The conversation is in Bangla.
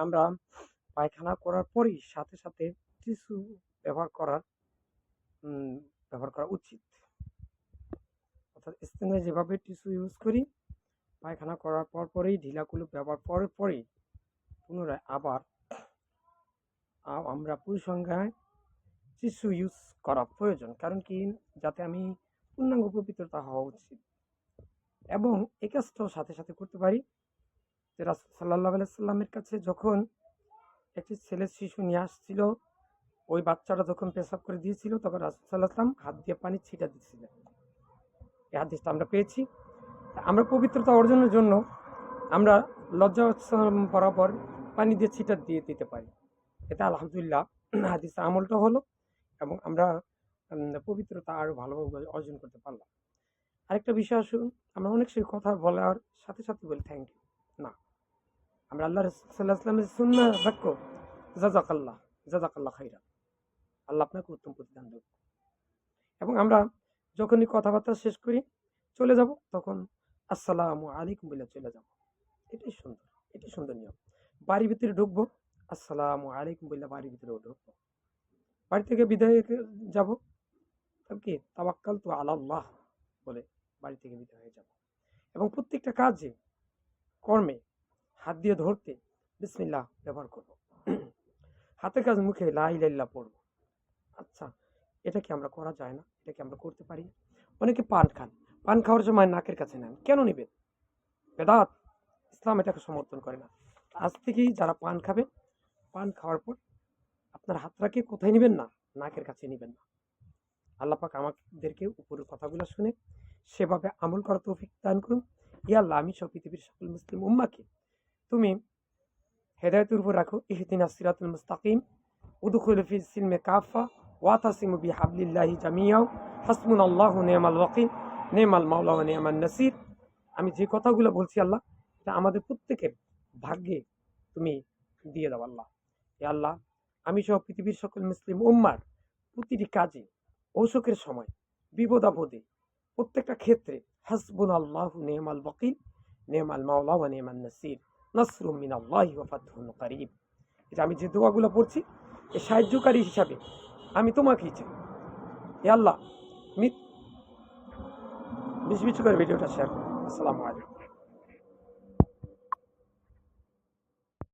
আমরা পায়খানা করার পরেই সাথে সাথে টিস্যু ব্যবহার করার ব্যবহার করা উচিত। অর্থাৎ স্থানীয় যেভাবে টিস্যু ইউজ করি, পায়খানা করার পরেই ঢিলাগুলো ব্যবহার করার পরেই পুনরায় আবার আমরা পরিসংখ্যায় টিস্যু ইউজ করা প্রয়োজন। কারণ কি, যাতে আমি পূর্ণাঙ্গ পবিত্রতা হওয়া উচিত। এবং এই কাজটাও সাথে সাথে করতে পারি যে রাসূল সাল্লাল্লাহু আলাইহি সাল্লামের কাছে যখন একটি ছেলে শিশু নিয়ে আসছিল, ওই বাচ্চাটা যখন পেশাব করে দিয়েছিল, তখন রাসূল সাল্লাল্লাহু আলাইহি সাল্লাম হাত দিয়ে পানি ছিটা দিয়েছিলেন। এই হাদিসটা আমরা পেয়েছি। আমরা পবিত্রতা অর্জনের জন্য আমরা লজ্জাস্থান বরাবর পানি দিয়ে ছিটা দিয়ে দিতে পারি। এতে আলহামদুলিল্লাহ হাদিসের আমলটা হলো এবং আমরা পবিত্রতা আরও ভালোভাবে অর্জন করতে পারলাম। আরেকটা বিষয় আসুন, আমরা অনেক সময় কথা বলার সাথে সাথে বলি থ্যাংক ইউ না, আমরা আল্লাহ রাসূল সাল্লাল্লাহু আলাইহি ওয়াসাল্লামের সুন্নাহ বাক্য জাযাকাল্লাহ খাইরান, আল্লাহ আপনাকে উত্তম প্রতিদান দেব। এবং আমরা যখনই কথাবার্তা শেষ করি চলে যাব, তখন আসসালামু আলাইকুম বলে চলে যাব। এটাই সুন্দর নিয়ম। বাড়ির ভিতরে ঢুকবো, আসসালামু আলাইকুম বলে বাড়ির ভিতরে ঢুকবো। বাড়ি থেকে বিদায় যাব, কি তাওয়াক্কালতু আলাল্লাহ বলে বাড়ি থেকে বিদায় হয়ে যাব। এবং প্রত্যেকটা কাজে কর্মে হাত দিয়ে ধরতে বিসমিল্লাহ ব্যবহার করব। হাতের কাজ মুখে লা ইলাহা ইল্লাল্লাহ পড়ব। আচ্ছা, এটা কি আমরা করা যায় না? এটা কি আমরা করতে পারি? অনেকে পান খান, পান খাওয়ার সময় নাকের কাছে নেন, কেন নেবেন? বেদাত, ইসলাম এটাকে সমর্থন করে না। আজ থেকেই যারা পান খাবে, পান খাওয়ার পর আপনার হাতটাকে কোথায় নেবেন না, নাকের কাছে নেবেন না। আল্লাহ পাক আমাদেরকে উপরের কথাগুলো শুনে সেভাবে আমল করার তৌফিক দান করুন। ইয়া আল্লাহ, আমি সব পৃথিবীর সকল মুসলিম উম্মাহকে তুমি হেদায়েতের উপর রাখো। ইহদিনাস সিরাতাল মুস্তাকিম, উদখুলু ফিস সিলমি কাফা ওয়াতাসিমু বিহাবলিল্লাহি জামিআ, হাসবুনাল্লাহু নি'মাল ওয়াকিল, নি'মাল মাওলা ওয়া নি'মান নাসির। আমি যে কথাগুলো বলছি আল্লাহ, এটা আমাদের প্রত্যেকের ভাগ্যে তুমি দিয়ে দাও আল্লাহ। হে আল্লাহ, আমি সহ পৃথিবীর সকল মুসলিম উম্মার প্রতিটি কাজে, অসুখের সময়, বিপদ আপদে, প্রত্যেকটা ক্ষেত্রে হাসবুনাল্লাহু নি'মাল ওয়াকিল, নি'মাল মাওলা ওয়া নি'মান নাসির, নাসরুম মিনাল্লাহি ওয়া ফাতহুন কারীব। এটা আমি যে দোয়াগুলো পড়ছি, এই সাহায্যকারী হিসাবে আমি তোমাকেই চাই। হে আল্লাহ, বেশি করে ভিডিওটা শেয়ার করুন। আসসালামু আলাইকুম।